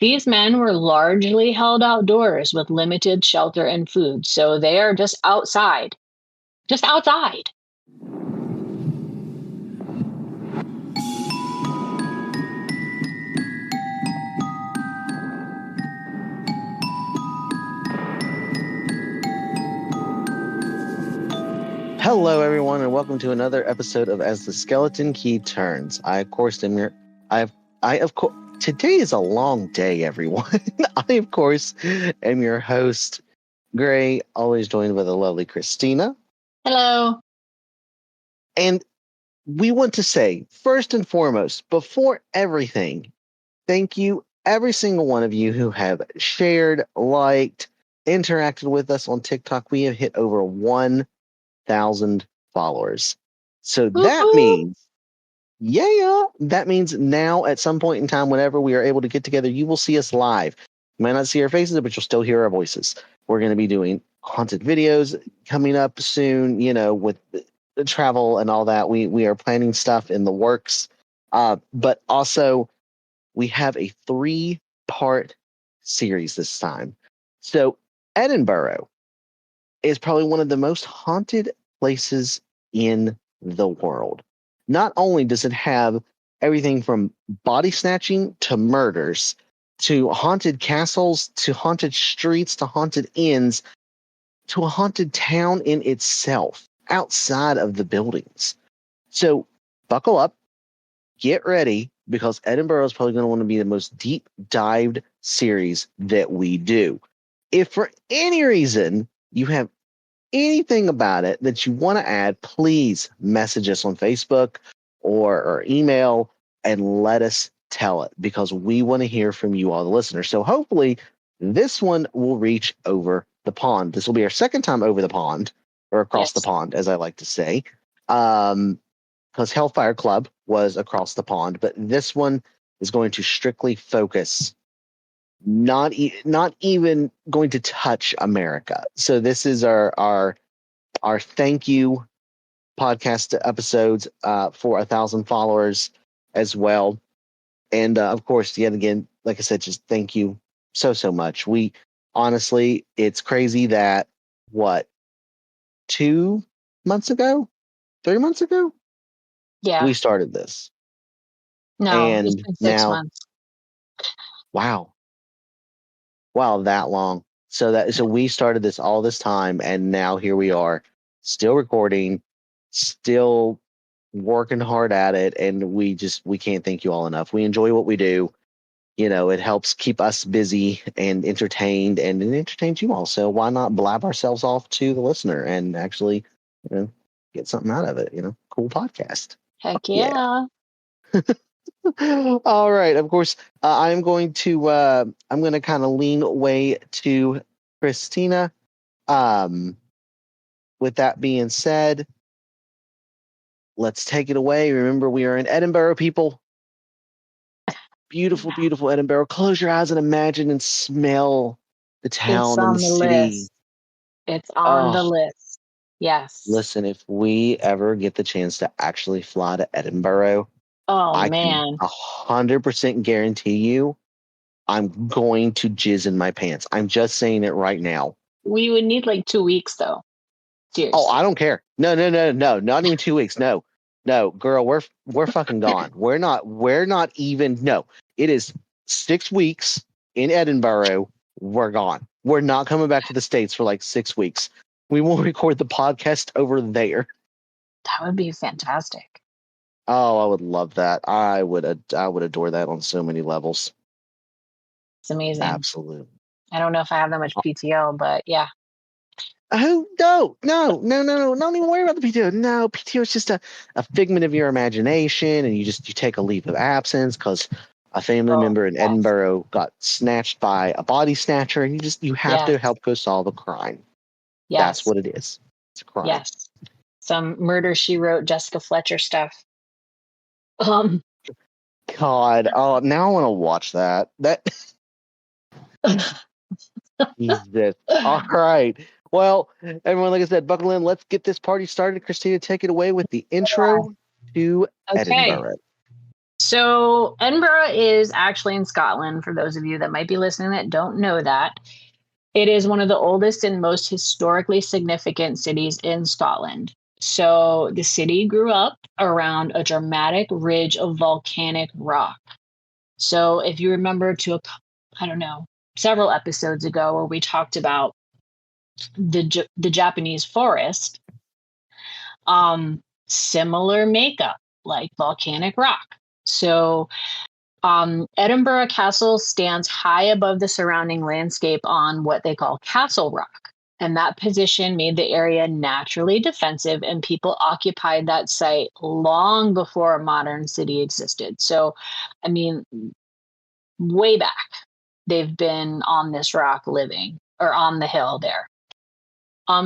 These men were largely held outdoors with limited shelter and food, so they are just outside. Just outside. Hello, everyone, and welcome to another episode of As the Skeleton Key Turns. I, of course, am your. Today is a long day, everyone. I, of course, am your host, Gray, always joined by the lovely Christina. Hello. And we want to say, first and foremost, before everything, thank you, every single one of you who have shared, liked, interacted with us on TikTok. We have hit over 1,000 followers. So that means, that means now at some point in time, whenever we are able to get together, you will see us live. You might not see our faces, but you'll still hear our voices. We're going to be doing haunted videos coming up soon, with the travel and all that. We are planning stuff in the works. But also, we have a 3-part series this time. So Edinburgh is probably one of the most haunted places in the world. Not only does it have everything from body snatching to murders, to haunted castles, to haunted streets, to haunted inns, to a haunted town in itself, outside of the buildings. So buckle up, get ready, because Edinburgh is probably going to want to be the most deep dived series that we do. If for any reason you have anything about it that you want to add, please message us on Facebook or email and let us tell it, because we want to hear from you all, the listeners. So hopefully this one will reach over the pond. This will be our second time over the pond, or across the pond, as I like to say, because Hellfire Club was across the pond, but this one is going to strictly focus, not even going to touch America. So this is our thank you podcast episodes for 1,000 followers as well. And of course, yet again, like I said, just thank you so much. We honestly, it's crazy that 2 months ago, 3 months ago, we started this. No, and it's been 6 now, months. Wow, that long. So we started this all this time, and now here we are, still recording, still working hard at it, and we can't thank you all enough. We enjoy what we do. It helps keep us busy and entertained, and it entertains you all. So why not blab ourselves off to the listener and actually, get something out of it? Cool podcast. Heck yeah. All right. Of course, I'm going to kind of lean way to Christina. With that being said, let's take it away. Remember, we are in Edinburgh, people. Beautiful, beautiful Edinburgh. Close your eyes and imagine and smell the town and the city. It's on the list. Yes. Listen, if we ever get the chance to actually fly to Edinburgh, I can 100% guarantee you I'm going to jizz in my pants. I'm just saying it right now. We would need like 2 weeks, though. Seriously. Oh, I don't care. No, not even 2 weeks. No, girl, we're fucking gone. We're not even. No, it is 6 weeks in Edinburgh. We're gone. We're not coming back to the States for like 6 weeks. We will record the podcast over there. That would be fantastic. Oh, I would love that. I would adore that on so many levels. It's amazing. Absolutely. I don't know if I have that much PTO, but yeah. Oh, no, not even worry about the PTO. No, PTO is just a figment of your imagination, and you take a leave of absence because a family member in Edinburgh got snatched by a body snatcher, and you have to help go solve a crime. Yes. That's what it is. It's a crime. Yes. Some Murder, She Wrote, Jessica Fletcher stuff. God, oh, now I want to watch that. Jesus. All right. Well, everyone, like I said, buckle in. Let's get this party started. Christina, take it away with the intro to Edinburgh. So Edinburgh is actually in Scotland, for those of you that might be listening that don't know that. It is one of the oldest and most historically significant cities in Scotland. So the city grew up around a dramatic ridge of volcanic rock. So if you remember I don't know, several episodes ago where we talked about the Japanese forest, similar makeup like volcanic rock. So Edinburgh Castle stands high above the surrounding landscape on what they call Castle Rock. And that position made the area naturally defensive, and people occupied that site long before a modern city existed. So, I mean, way back, they've been on this rock living or on the hill there.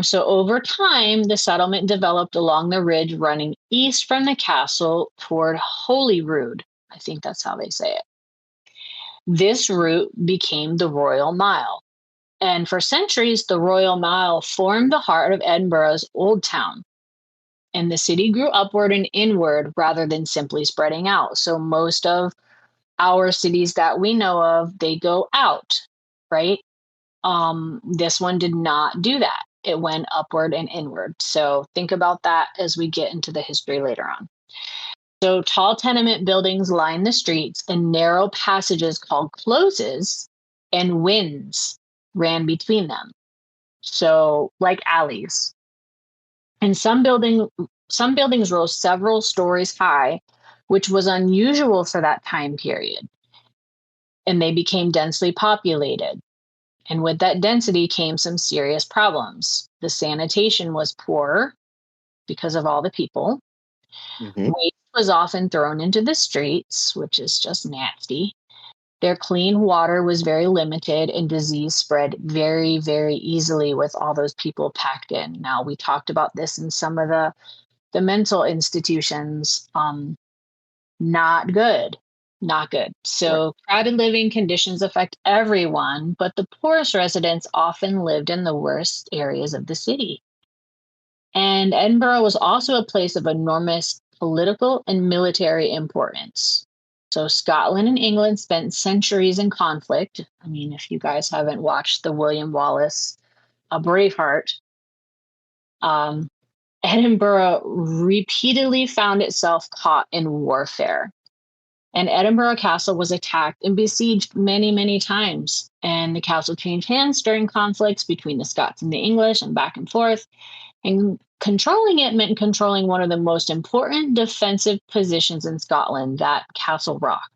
So over time, the settlement developed along the ridge running east from the castle toward Holyrood. I think that's how they say it. This route became the Royal Mile. And for centuries, the Royal Mile formed the heart of Edinburgh's Old Town. And the city grew upward and inward rather than simply spreading out. So most of our cities that we know of, they go out, right? This one did not do that. It went upward and inward. So think about that as we get into the history later on. So tall tenement buildings line the streets, and narrow passages called closes and wynds ran between them. So like alleys. And some buildings rose several stories high, which was unusual for that time period. And they became densely populated. And with that density came some serious problems. The sanitation was poor because of all the people. Mm-hmm. Waste was often thrown into the streets, which is just nasty. Their clean water was very limited, and disease spread very, very easily with all those people packed in. Now, we talked about this in some of the mental institutions. Not good. Not good. Right. So crowded living conditions affect everyone, but the poorest residents often lived in the worst areas of the city. And Edinburgh was also a place of enormous political and military importance. So Scotland and England spent centuries in conflict. I mean, if you guys haven't watched the William Wallace A Braveheart, um, Edinburgh repeatedly found itself caught in warfare. And Edinburgh Castle was attacked and besieged many, many times. And the castle changed hands during conflicts between the Scots and the English and back and forth. And controlling it meant controlling one of the most important defensive positions in Scotland, that Castle Rock.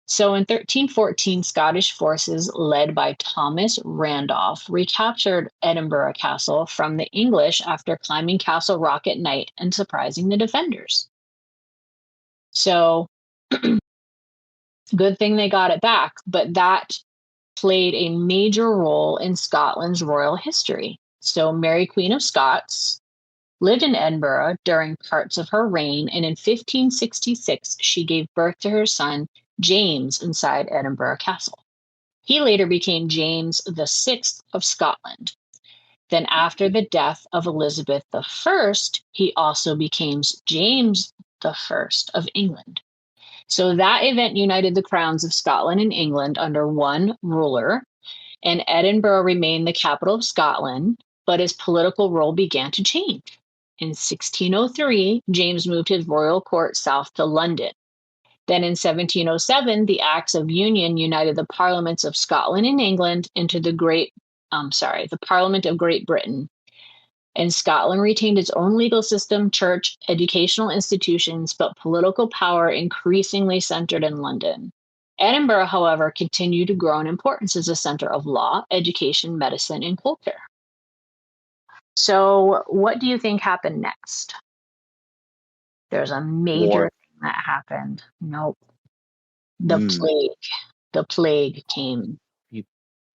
So in 1314, Scottish forces led by Thomas Randolph recaptured Edinburgh Castle from the English after climbing Castle Rock at night and surprising the defenders. So good thing they got it back, but that played a major role in Scotland's royal history. So Mary Queen of Scots lived in Edinburgh during parts of her reign, and in 1566 she gave birth to her son James inside Edinburgh Castle. He later became James VI of Scotland. Then after the death of Elizabeth I, he also became James I of England. So that event united the crowns of Scotland and England under one ruler, and Edinburgh remained the capital of Scotland, but his political role began to change. In 1603, James moved his royal court south to London. Then in 1707, the Acts of Union united the parliaments of Scotland and England into the Parliament of Great Britain. And Scotland retained its own legal system, church, educational institutions, but political power increasingly centered in London. Edinburgh, however, continued to grow in importance as a center of law, education, medicine, and culture. So, what do you think happened next? There's a major thing that happened. Nope. The plague came. The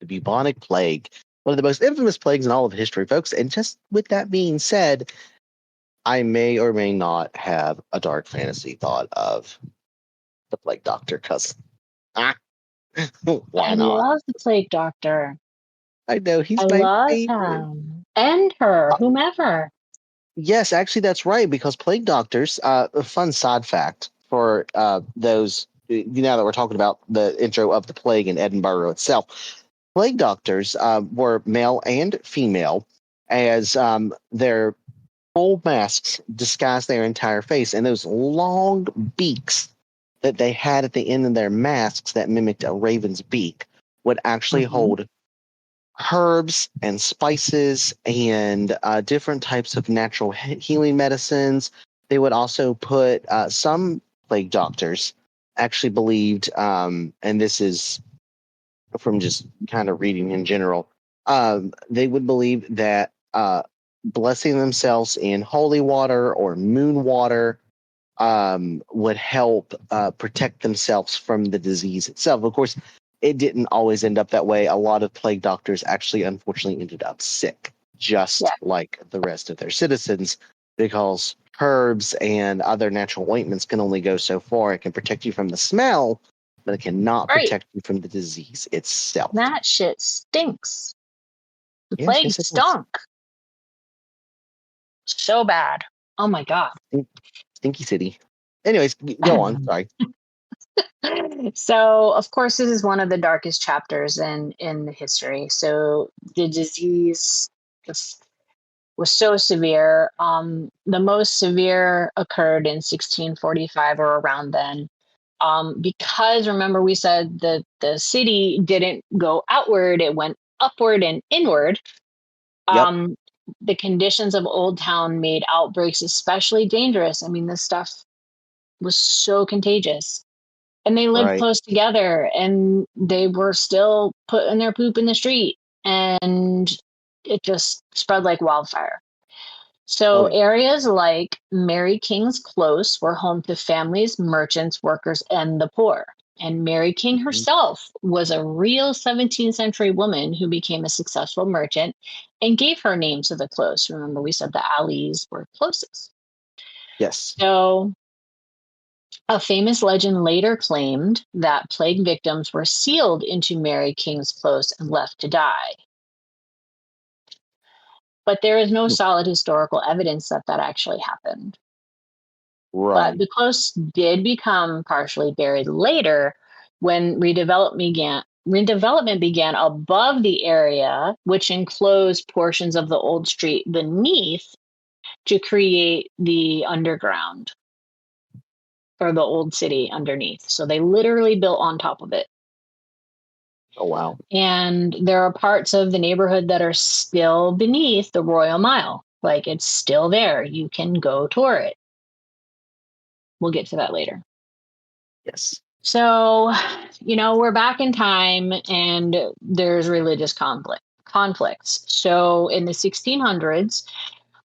bubonic plague. One of the most infamous plagues in all of history, folks. And just with that being said, I may or may not have a dark fantasy thought of the plague doctor, because why I not? love the plague doctor. I know he's I my love favorite. him. And her, whomever. Yes, actually, that's right. Because plague doctors, a fun side fact for those, now that we're talking about the intro of the plague in Edinburgh itself, plague doctors were male and female, as their full masks disguised their entire face, and those long beaks that they had at the end of their masks that mimicked a raven's beak would actually hold herbs and spices and different types of natural healing medicines. They would also put some plague doctors actually believed, and this is from just kind of reading in general, they would believe that blessing themselves in holy water or moon water would help protect themselves from the disease itself. Of course, it didn't always end up that way. A lot of plague doctors actually, unfortunately, ended up sick, just like the rest of their citizens, because herbs and other natural ointments can only go so far. It can protect you from the smell, but it cannot protect you from the disease itself. That shit stinks. The Yes, plague stunk. So bad. Oh my God. Stinky City. Anyways, go on. Sorry. So, of course, this is one of the darkest chapters in the history. So the disease was so severe. The most severe occurred in 1645 or around then. Because remember, we said that the city didn't go outward, it went upward and inward. Yep. The conditions of Old Town made outbreaks especially dangerous. I mean, this stuff was so contagious. And they lived close together, and they were still putting their poop in the street, and it just spread like wildfire. So areas like Mary King's Close were home to families, merchants, workers, and the poor. And Mary King herself was a real 17th century woman who became a successful merchant and gave her name to the close. Remember, we said the alleys were closes. Yes. So a famous legend later claimed that plague victims were sealed into Mary King's Close and left to die. But there is no solid historical evidence that that actually happened. Right. But the close did become partially buried later when redevelopment began above the area, which enclosed portions of the old street beneath to create the underground, or the old city underneath. So they literally built on top of it. Oh, wow. And there are parts of the neighborhood that are still beneath the Royal Mile. Like, it's still there. You can go tour it. We'll get to that later. Yes. So, we're back in time, and there's religious conflicts. So in the 1600s,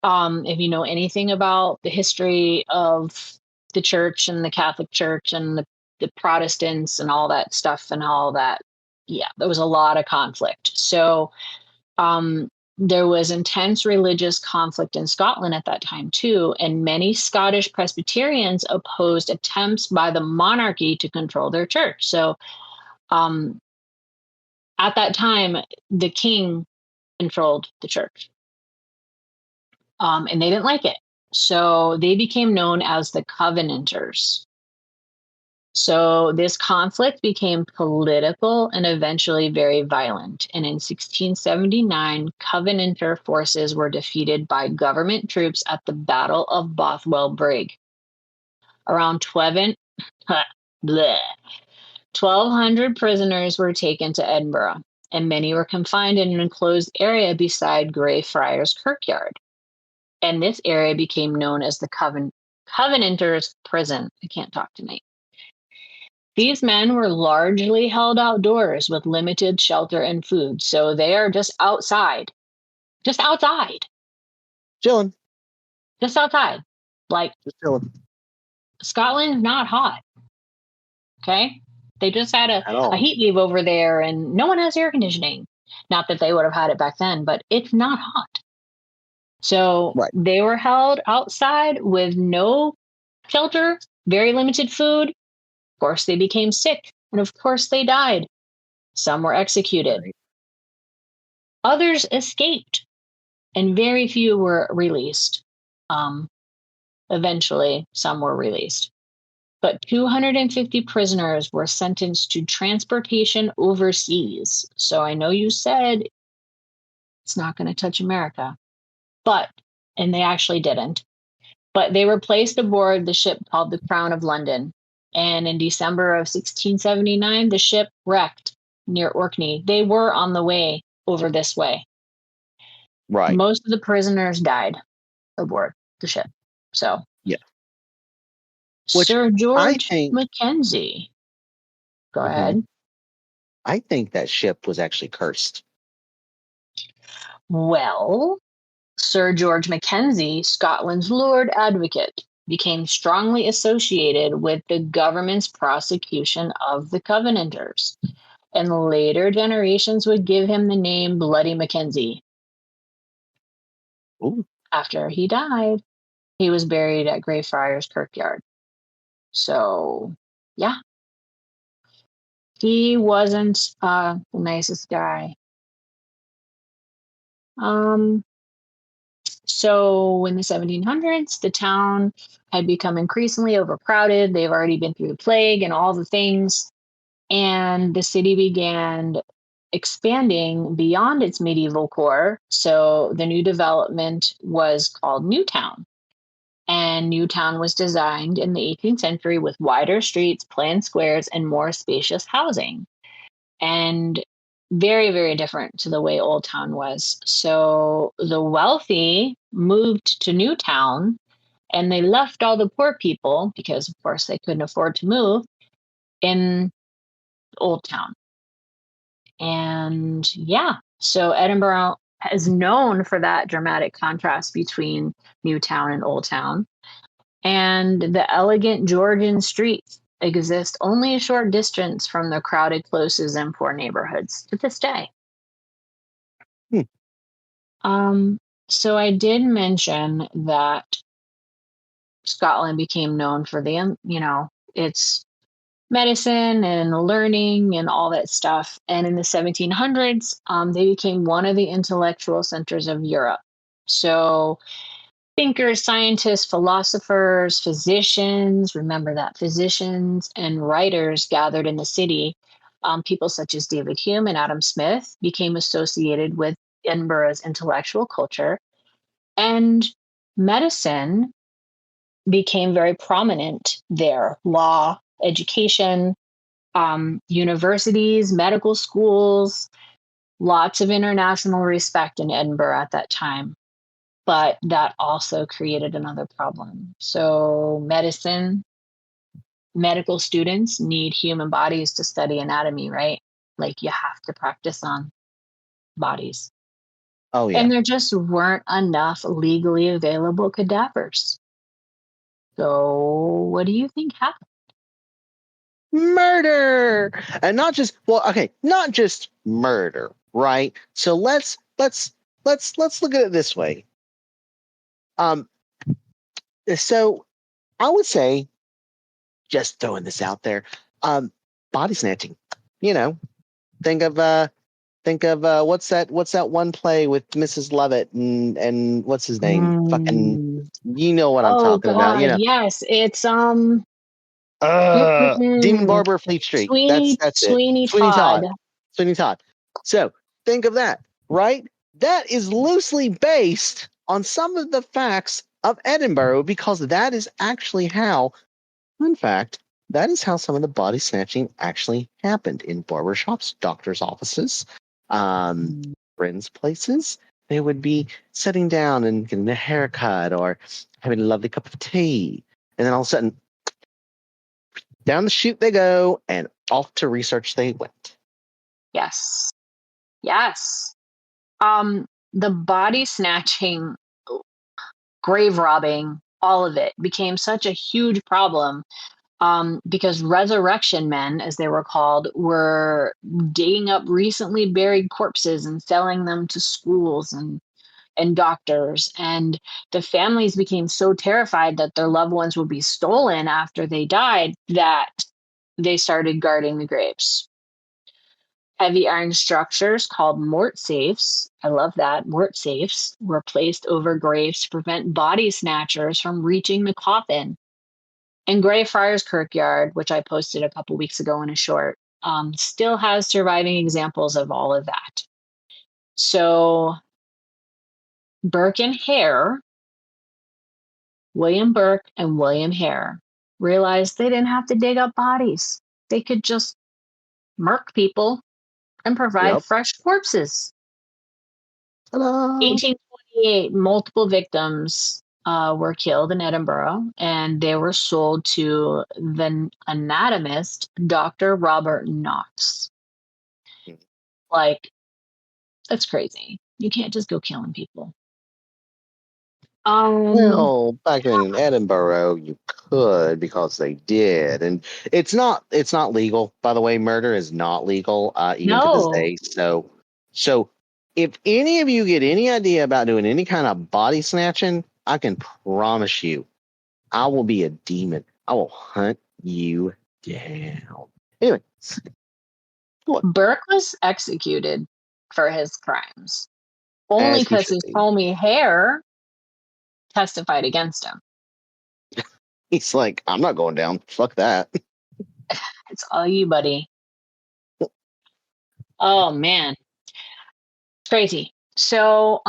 if you know anything about the history of the church and the Catholic Church and the Protestants and all that stuff and all that, there was a lot of conflict. So there was intense religious conflict in Scotland at that time too, and many Scottish Presbyterians opposed attempts by the monarchy to control their church. So at that time, the king controlled the church, and they didn't like it. So they became known as the Covenanters. So this conflict became political and eventually very violent. And in 1679, Covenanter forces were defeated by government troops at the Battle of Bothwell Brig. Around 1,200 prisoners were taken to Edinburgh, and many were confined in an enclosed area beside Greyfriars Kirkyard. And this area became known as the Covenanters' Prison. I can't talk tonight. These men were largely held outdoors with limited shelter and food. So they are just outside. Just outside. Chilling. Just outside. Like, just chilling. Scotland's not hot. Okay? They just had a heat wave over there, and no one has air conditioning. Not that they would have had it back then, but it's not hot. So they were held outside with no shelter, very limited food. Of course, they became sick, and of course, they died. Some were executed. Others escaped, and very few were released. Eventually, some were released. but 250 prisoners were sentenced to transportation overseas. So I know you said it's not going to touch America, and they actually didn't, but they were placed aboard the ship called the Crown of London. And in December of 1679, the ship wrecked near Orkney. They were on the way over this way. Right. Most of the prisoners died aboard the ship. So, yeah. Sir George think, Mackenzie. Go ahead. I think that ship was actually cursed. Well, Sir George Mackenzie, Scotland's Lord Advocate, became strongly associated with the government's prosecution of the Covenanters, and later generations would give him the name Bloody Mackenzie. Ooh. After he died, he was buried at Greyfriars Kirkyard. So, yeah. He wasn't the nicest guy. So in the 1700s, the town had become increasingly overcrowded. They've already been through the plague and all the things. And the city began expanding beyond its medieval core. So the new development was called Newtown. And Newtown was designed in the 18th century with wider streets, planned squares, and more spacious housing. And very, very different to the way Old Town was. So the wealthy moved to Newtown and they left all the poor people, because of course they couldn't afford to move, in Old Town. And yeah, so Edinburgh is known for that dramatic contrast between Newtown and Old Town. And the elegant Georgian streets exist only a short distance from the crowded closes and poor neighborhoods to this day. So I did mention that Scotland became known for its medicine and learning and all that stuff. And in the 1700s, they became one of the intellectual centers of Europe. So thinkers, scientists, philosophers, physicians, remember that, physicians and writers gathered in the city. People such as David Hume and Adam Smith became associated with Edinburgh's intellectual culture. And medicine became very prominent there. Law, education, universities, medical schools, lots of international respect in Edinburgh at that time. But that also created another problem. So medical students need human bodies to study anatomy, right? Like you have to practice on bodies. Oh, yeah. And there just weren't enough legally available cadavers. So what do you think happened? Murder! And not just murder, right? So let's look at it this way. So I would say, just throwing this out there, body snatching. Think of what's that one play with Mrs. Lovett and what's his name? Fucking, you know what I'm talking about. Yes, it's Demon Barber Fleet Street. That's Sweeney it. Sweeney Todd. Sweeney Todd. So think of that, right? That is loosely based on some of the facts of Edinburgh, because that is actually how, fun fact, that is how some of the body snatching actually happened in barbershops, doctors' offices, friends' places. They would be sitting down and getting a haircut or having a lovely cup of tea. And then all of a sudden, down the chute they go and off to research they went. Yes. The body snatching, grave robbing, all of it became such a huge problem because resurrection men, as they were called, were digging up recently buried corpses and selling them to schools and doctors. And the families became so terrified that their loved ones would be stolen after they died that they started guarding the graves. Heavy iron structures called mort safes, I love that, mort safes, were placed over graves to prevent body snatchers from reaching the coffin. And Greyfriars Kirkyard, which I posted a couple weeks ago in a short, still has surviving examples of all of that. So Burke and Hare, William Burke and William Hare, realized they didn't have to dig up bodies. They could just murk people and provide Yep. fresh corpses. Ta-da! 1828, multiple victims were killed in Edinburgh, and they were sold to the anatomist, Dr. Robert Knox. Like, that's crazy. You can't just go killing people. Well, back then in Edinburgh, you could because they did, and it's not legal. By the way, murder is not legal even to this No. day. So if any of you get any idea about doing any kind of body snatching, I can promise you, I will be a demon. I will hunt you down. Anyway, Burke was executed for his crimes only as he because should his be. homie Hare testified against him. He's like, I'm not going down. Fuck that. It's all you, buddy. Oh man, it's crazy. So,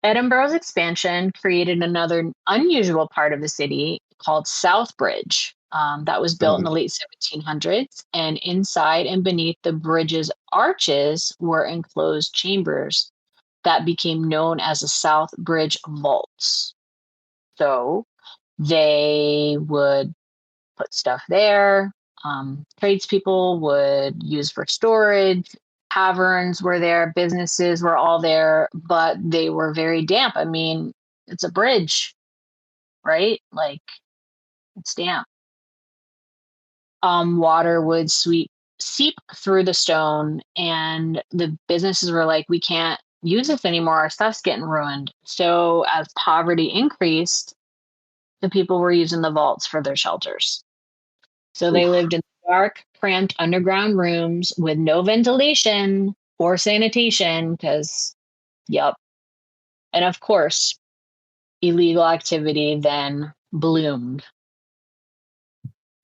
Edinburgh's expansion created another unusual part of the city called Southbridge. That was built in the late 1700s, and inside and beneath the bridge's arches were enclosed chambers that became known as the South Bridge Vaults. So they would put stuff there. Tradespeople would use for storage. Taverns were there. Businesses were all there, but they were very damp. I mean, it's a bridge, right? Like, it's damp. Water would seep through the stone, and the businesses were like, we can't use this anymore. Our stuff's getting ruined. So as poverty increased, the people were using the vaults for their shelters. So they Oof. lived in dark, cramped underground rooms with no ventilation or sanitation because, yep. And of course, illegal activity then bloomed.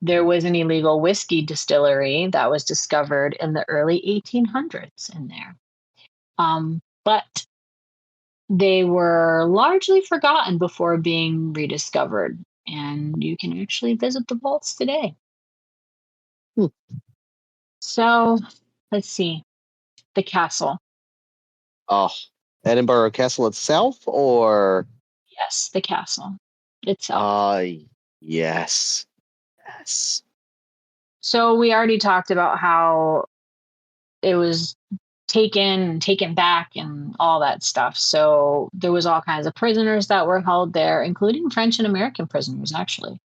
There was an illegal whiskey distillery that was discovered in the early 1800s in there. But they were largely forgotten before being rediscovered. And you can actually visit the vaults today. Hmm. So let's see. The castle. Oh, Edinburgh Castle itself, or Yes, the castle itself. yes. So we already talked about how it was taken back and all that stuff. So there was all kinds of prisoners that were held there, including French and American prisoners, actually.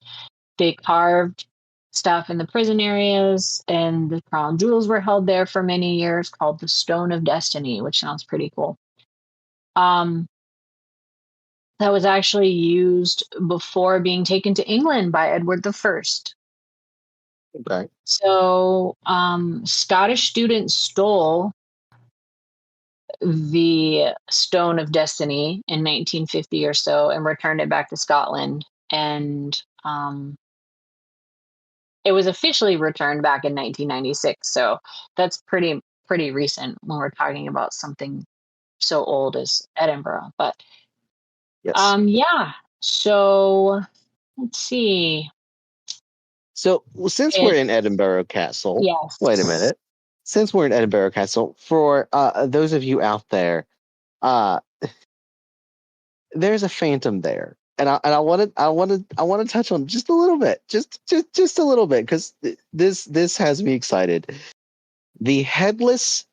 They carved stuff in the prison areas, and the crown jewels were held there for many years, called the Stone of Destiny, which sounds pretty cool. That was actually used before being taken to England by Edward the First. Okay. So Scottish students stole the Stone of Destiny in 1950 or so and returned it back to Scotland. And it was officially returned back in 1996. So that's pretty recent when we're talking about something so old as Edinburgh. But Yes. yeah. So let's see. So since we're in Edinburgh Castle, Yes. wait a minute. Since we're in Edinburgh Castle, for those of you out there, there's a phantom there, and I want to touch on just a little bit, just a little bit, because this has me excited. The headless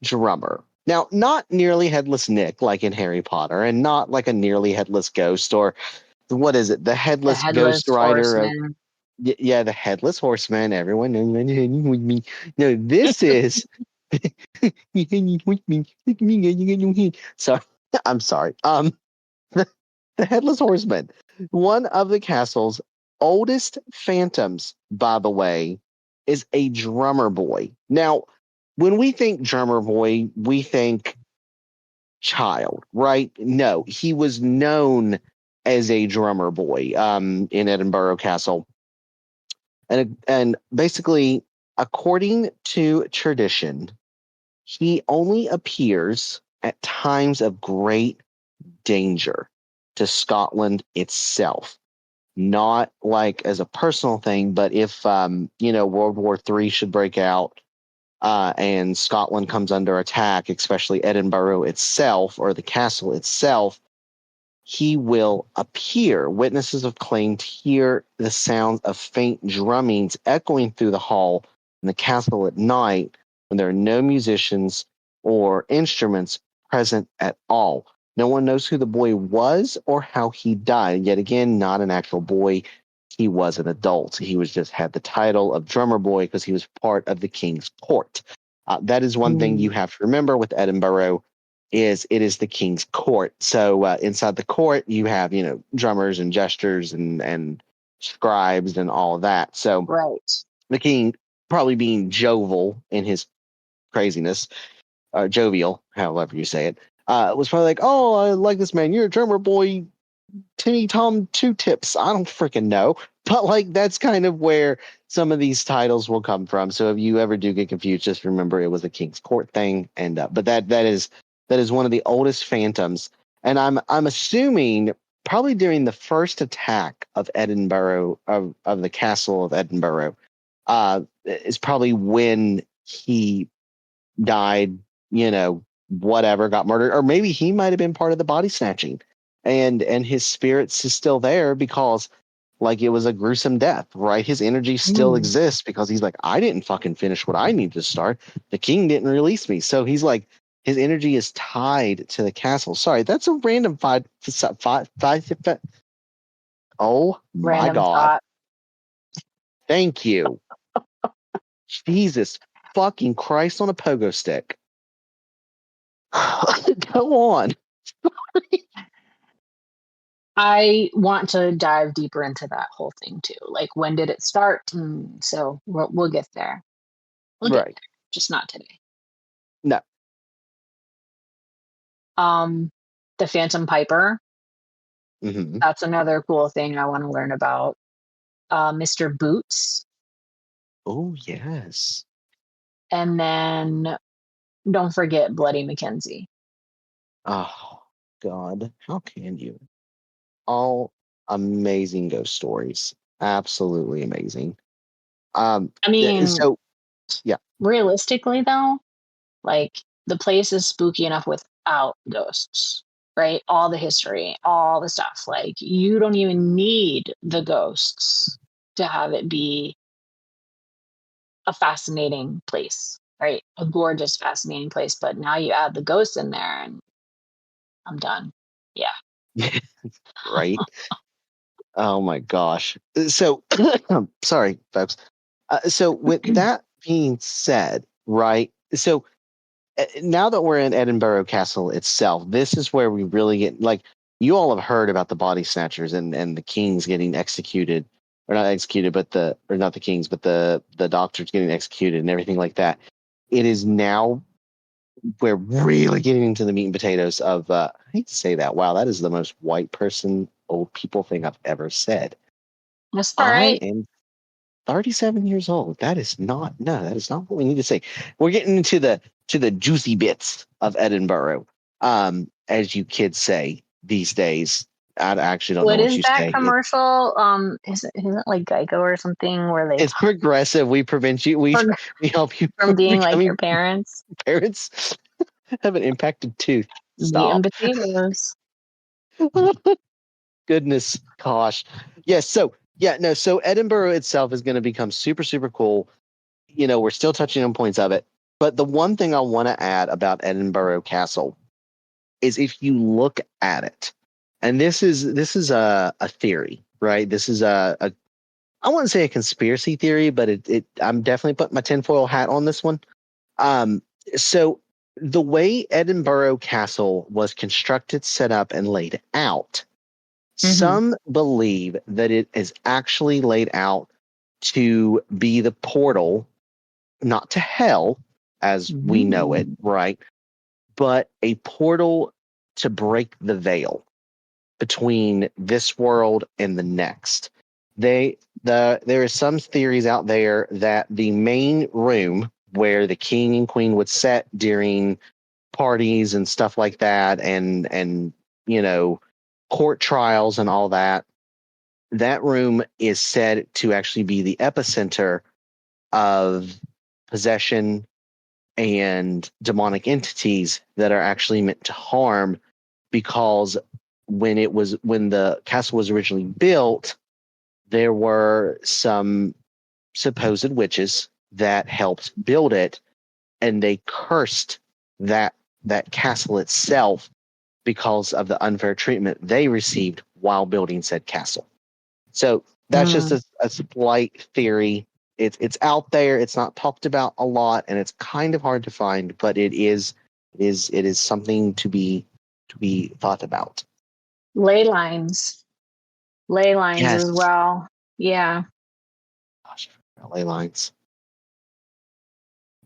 drummer. Now, not nearly headless Nick like in Harry Potter, and not like a nearly headless ghost, or what is it? The The headless Headless ghost rider of. Horseman. Yeah, the headless horseman. Everyone knows with me. No, this is. So I'm sorry. The headless horseman, one of the castle's oldest phantoms, by the way, is a drummer boy. Now, when we think drummer boy, we think child, right? No, he was known as a drummer boy in Edinburgh Castle. And basically, according to tradition, he only appears at times of great danger to Scotland itself. Not like as a personal thing, but if World War III should break out and Scotland comes under attack, especially Edinburgh itself or the castle itself, he will appear. Witnesses have claimed to hear the sound of faint drummings echoing through the hall in the castle at night when there are no musicians or instruments present at all. No one knows who the boy was or how he died. Yet again, not an actual boy. He was an adult. He was just had the title of drummer boy because he was part of the king's court. That is one thing you have to remember with Edinburgh is it is the king's court. So inside the court, you have, drummers and jesters and scribes and all of that. So Right. the king, probably being jovial in his craziness, jovial, however you say it, was probably like, oh, I like this man. You're a drummer boy, Timmy Tom Two Tips. I don't freaking know. But like that's kind of where some of these titles will come from. So if you ever do get confused, just remember it was a king's court thing. And but that is one of the oldest phantoms. And I'm assuming probably during the first attack of Edinburgh of the castle of Edinburgh is probably when he died, whatever, got murdered, or maybe he might have been part of the body snatching and his spirits is still there because like it was a gruesome death, right? His energy still exists because he's like, I didn't fucking finish what I need to start. The king didn't release me. So he's like, his energy is tied to the castle. Sorry, that's a random five. Oh my Random God. thought. Thank you. Jesus fucking Christ on a pogo stick. Go on. I want to dive deeper into that whole thing too. Like, when did it start? So we'll get there. We'll get there, just not today. No. The Phantom Piper. Mm-hmm. That's another cool thing I want to learn about. Mr. Boots. Oh, yes. And then don't forget Bloody Mackenzie. Oh, God. How can you? All amazing ghost stories. Absolutely amazing. I mean, so yeah. Realistically though, like the place is spooky enough without ghosts, right? All the history, all the stuff. Like you don't even need the ghosts to have it be a fascinating place, right? A gorgeous, fascinating place. But now you add the ghosts in there and I'm done. Yeah. Right. Oh my gosh. So sorry, folks. So with that being said, right? So now that we're in Edinburgh Castle itself, this is where we really get like you all have heard about the body snatchers and the kings getting executed, or not executed, but not the kings, but the doctors getting executed and everything like that. It is now we're really getting into the meat and potatoes of I hate to say that. Wow, that is the most white person old people thing I've ever said. That's all I right. am 37 years old. That is not what we need to say. We're getting into the juicy bits of Edinburgh. As you kids say these days. I actually don't know What what is you that say. commercial? Isn't like Geico or something where they It's progressive. We prevent you. We help you from from being like becoming your parents? parents. Have an impacted tooth. Meat and Stop. potatoes. Goodness, gosh. Yes. So yeah, no. So Edinburgh itself is going to become super, super cool. We're still touching on points of it, but the one thing I want to add about Edinburgh Castle is if you look at it, and this is a theory, right? This is a I wouldn't say a conspiracy theory, but I'm definitely putting my tinfoil hat on this one. So the way Edinburgh Castle was constructed, set up, and laid out, some believe that it is actually laid out to be the portal, not to hell as we know it, right? But a portal to break the veil between this world and the next. There is some theories out there that the main room where the king and queen would sit during parties and stuff like that, and you know, court trials and all that, that room is said to actually be the epicenter of possession and demonic entities that are actually meant to harm, because when the castle was originally built, there were some supposed witches that helped build it, and they cursed that castle itself because of the unfair treatment they received while building said castle. So that's just a slight theory. It's out there. It's not talked about a lot, and it's kind of hard to find, but it is something to be thought about. Ley lines Yes. as well. Yeah. Gosh, ley lines.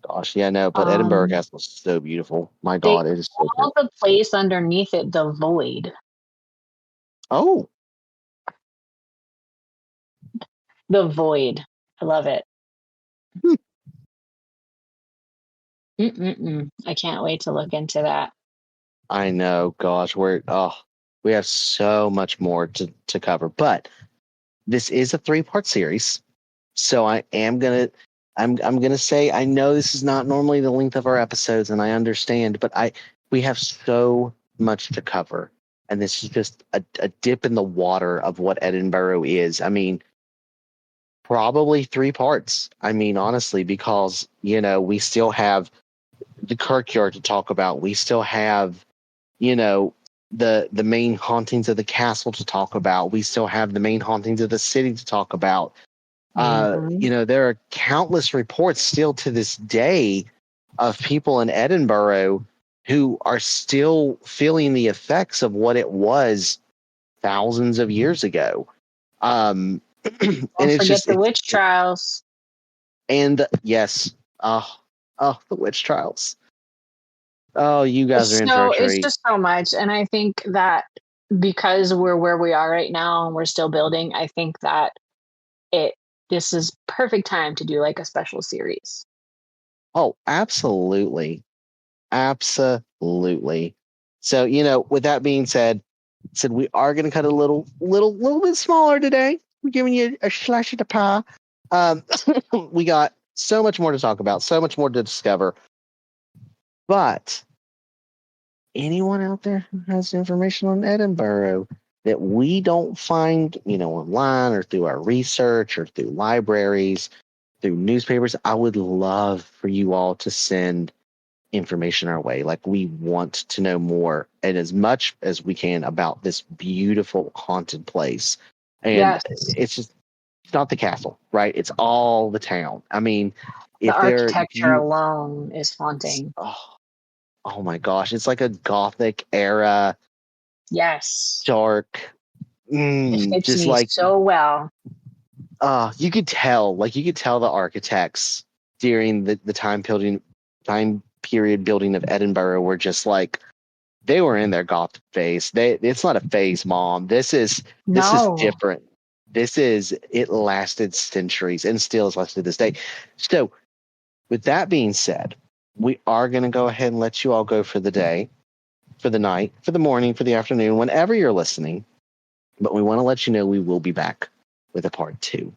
Gosh, yeah, no, but Edinburgh Castle is so beautiful. My They God, it is so call good. the place underneath it the Void. Oh, The Void. I love it. I can't wait to look into that. I know. Gosh, we have so much more to cover, but this is a 3-part series, so I'm gonna say, I know this is not normally the length of our episodes, and I understand, but we have so much to cover, and this is just a dip in the water of what Edinburgh is. I mean, probably 3 parts. I mean, honestly, because we still have the Kirkyard to talk about. We still have, the main hauntings of the castle to talk about. We still have the main hauntings of the city to talk about. There are countless reports still to this day of people in Edinburgh who are still feeling the effects of what it was thousands of years ago. And Don't forget the witch trials. And yes, the witch trials. Oh, you guys are in for a treat. It's just so much, and I think that because we're where we are right now and we're still building, I think that this is perfect time to do like a special series. Oh, absolutely. Absolutely. So, with that being said, we are going to cut a little bit smaller today. We're giving you a slash of the pie. We got so much more to talk about, so much more to discover. But anyone out there who has information on Edinburgh that we don't find, online or through our research or through libraries, through newspapers, I would love for you all to send information our way. Like, we want to know more and as much as we can about this beautiful haunted place. And it's not the castle, right? It's all the town. I mean, the architecture alone is haunting. Oh my gosh, it's like a Gothic era. Yes. Dark. It fits just me so well. You could tell the architects during the time period building of Edinburgh were just like, they were in their Gothic phase. It's not a phase, Mom. This is different. It lasted centuries and still has lasted to this day. So with that being said, we are going to go ahead and let you all go for the day, for the night, for the morning, for the afternoon, whenever you're listening. But we want to let you know we will be back with a part 2.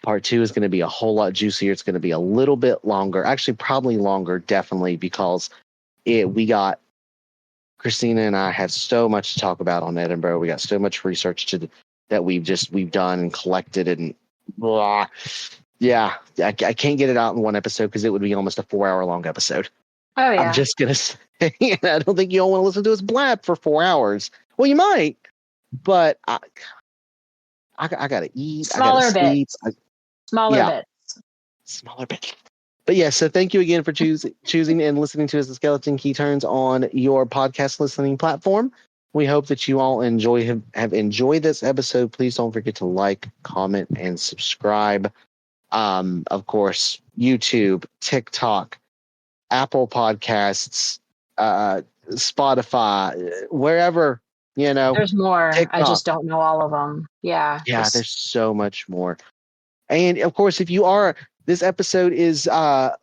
Part 2 is going to be a whole lot juicier. It's going to be a little bit longer, actually probably longer, definitely, because Christina and I have so much to talk about on Edinburgh. We got so much research that we've done and collected, and blah. Yeah, I can't get it out in one episode because it would be almost a 4-hour long episode. Oh yeah. I'm just gonna say, I don't think you all want to listen to us blab for 4 hours. Well, you might, but I gotta eat. Smaller I gotta sleep. Smaller bits. But yeah, so thank you again for choosing and listening to us, the Skeleton Key Turns, on your podcast listening platform. We hope that you all have enjoyed this episode. Please don't forget to like, comment, and subscribe. Of course, YouTube, TikTok, Apple Podcasts, Spotify, wherever There's more. I TikTok. just don't know all of them. Yeah. Yeah, there's so much more. And of course, if you are, this episode is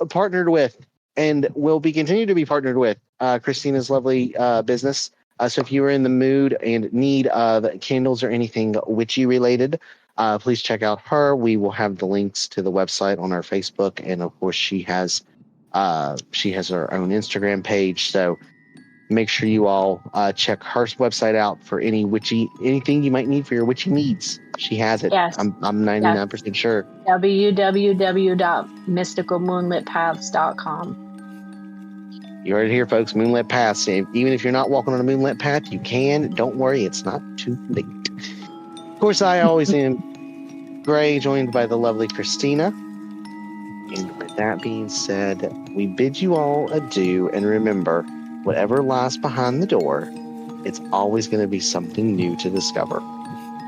partnered with and will be continued to be partnered with Christina's lovely business. So if you are in the mood and need of candles or anything witchy related, please check out her. We will have the links to the website on our Facebook, and of course, she has her own Instagram page. So make sure you all check her website out for anything you might need for your witchy needs. She has it. Yes. I'm 99% sure. www.mysticalmoonlitpaths.com. You heard it here, folks. Moonlit Paths. Even if you're not walking on a moonlit path, you can. Don't worry, it's not too late. Of course, I always am Gray, joined by the lovely Christina. And with that being said, we bid you all adieu. And remember, whatever lies behind the door, it's always going to be something new to discover.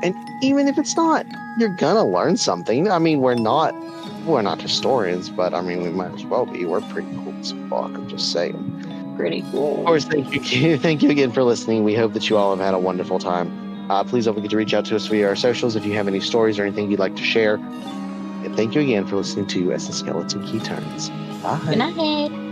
And even if it's not, you're going to learn something. I mean, we're not historians, but I mean, we might as well be. We're pretty cool as fuck. I'm just saying. Pretty cool. Of course, thank you again for listening. We hope that you all have had a wonderful time. Please don't forget to reach out to us via our socials if you have any stories or anything you'd like to share. And thank you again for listening to As the Skeleton Key Turns. Bye. Good night.